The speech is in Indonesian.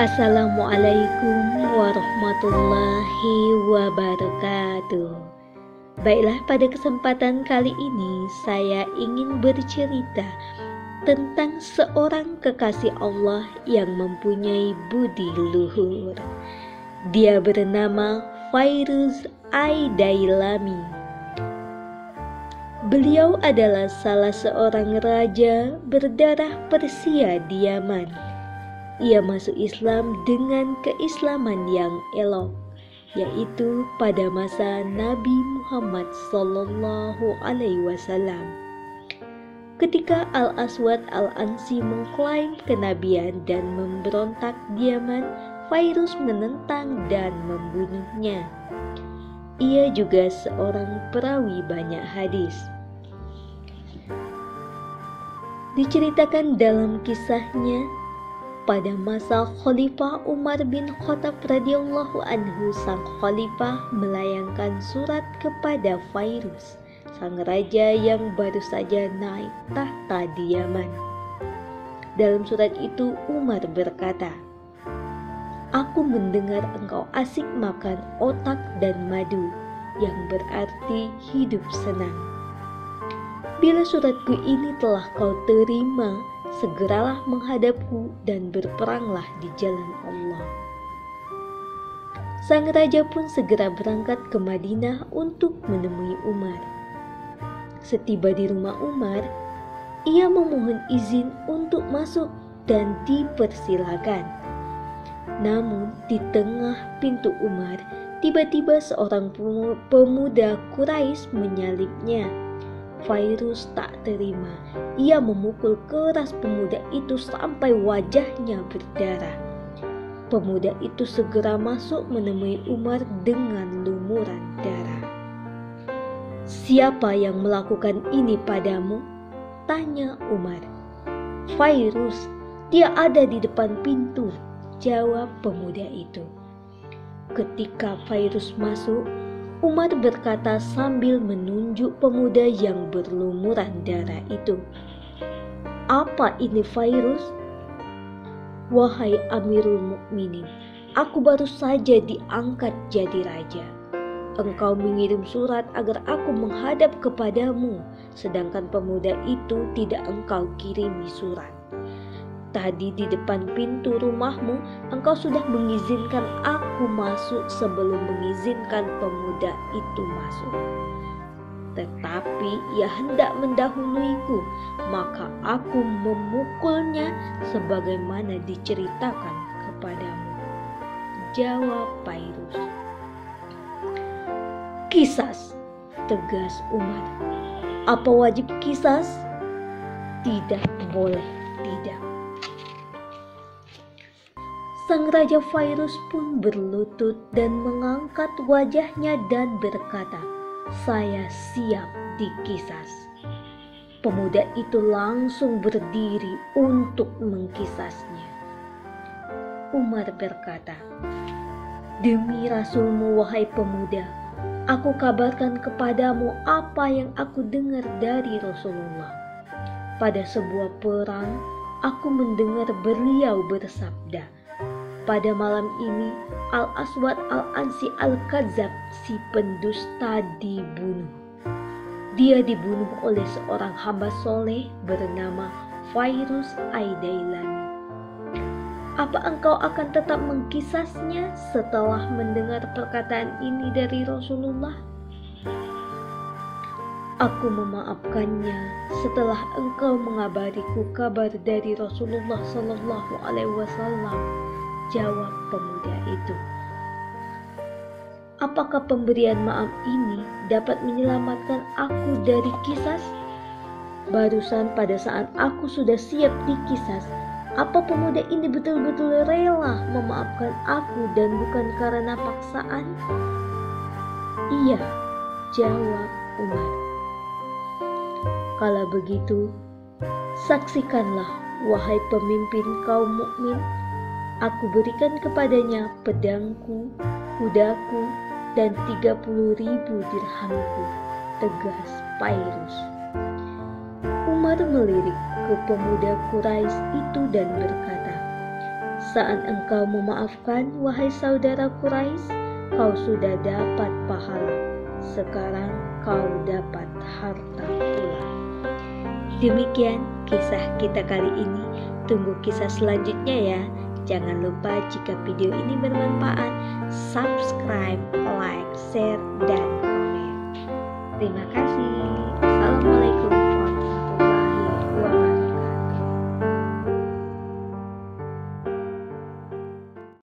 Assalamualaikum warahmatullahi wabarakatuh. Baiklah, pada kesempatan kali ini saya ingin bercerita tentang seorang kekasih Allah yang mempunyai budi luhur. Dia bernama Fairuz Aidailami. Beliau adalah salah seorang raja berdarah Persia di Yaman. Ia masuk Islam dengan keislaman yang elok, yaitu pada masa Nabi Muhammad SAW. Ketika Al-Aswad Al-Ansi mengklaim kenabian dan memberontak di Yaman, Fairuz menentang dan membunuhnya. Ia juga seorang perawi banyak hadis. Diceritakan dalam kisahnya, pada masa Khalifah Umar bin Khattab radhiyallahu anhu, sang khalifah melayangkan surat kepada Fairuz, sang raja yang baru saja naik tahta di Yaman. Dalam surat itu Umar berkata, "Aku mendengar engkau asik makan otak dan madu, yang berarti hidup senang. Bila suratku ini telah kau terima, segeralah menghadapku dan berperanglah di jalan Allah." Sang raja pun segera berangkat ke Madinah untuk menemui Umar. Setiba di rumah Umar, ia memohon izin untuk masuk dan dipersilakan. Namun di tengah pintu Umar, tiba-tiba seorang pemuda Quraisy menyalibnya. Fairuz tak terima. Ia memukul keras pemuda itu sampai wajahnya berdarah. Pemuda itu segera masuk menemui Umar dengan lumuran darah. "Siapa yang melakukan ini padamu?" tanya Umar. "Fairuz, dia ada di depan pintu," jawab pemuda itu. Ketika Fairuz masuk, Umar berkata sambil menunjuk pemuda yang berlumuran darah itu, "Apa ini Fairuz?" "Wahai Amirul Mukminin, aku baru saja diangkat jadi raja. Engkau mengirim surat agar aku menghadap kepadamu, sedangkan pemuda itu tidak engkau kirimi surat. Tadi di depan pintu rumahmu, engkau sudah mengizinkan aku masuk sebelum mengizinkan pemuda itu masuk. Tetapi ia hendak mendahuluiku, maka aku memukulnya sebagaimana diceritakan kepadamu," jawab Fairuz. "Qisas," tegas Umar. "Apa wajib qisas?" "Tidak boleh, tidak." Sang Raja Fairuz pun berlutut dan mengangkat wajahnya dan berkata, "Saya siap dikisas." Pemuda itu langsung berdiri untuk mengkisasnya. Umar berkata, "Demi Rasulmu, wahai pemuda, aku kabarkan kepadamu apa yang aku dengar dari Rasulullah. Pada sebuah perang, aku mendengar beliau bersabda, 'Pada malam ini Al-Aswad Al-Ansi Al-Kadzab, si pendusta, dibunuh. Dia dibunuh oleh seorang hamba soleh bernama Fairuz Aidailami. Apa engkau akan tetap mengkisasnya setelah mendengar perkataan ini dari Rasulullah?' Aku memaafkannya setelah engkau mengabariku kabar dari Rasulullah SAW," jawab pemuda itu. "Apakah pemberian maaf ini dapat menyelamatkan aku dari kisas? Barusan pada saat aku sudah siap dikisas, apa pemuda ini betul-betul rela memaafkan aku dan bukan karena paksaan?" "Iya," jawab Umar. "Kalau begitu, saksikanlah, wahai pemimpin kaum mukmin, aku berikan kepadanya pedangku, kudaku, dan 30.000 dirhamku," tegas Fairuz. Umar melirik ke pemuda Quraisy itu dan berkata, saat engkau memaafkan, wahai saudara Quraisy, kau sudah dapat pahala. Sekarang kau dapat harta pula. Demikian kisah kita kali ini. Tunggu kisah selanjutnya ya. Jangan lupa jika video ini bermanfaat, subscribe, like, share, dan komen. Terima kasih.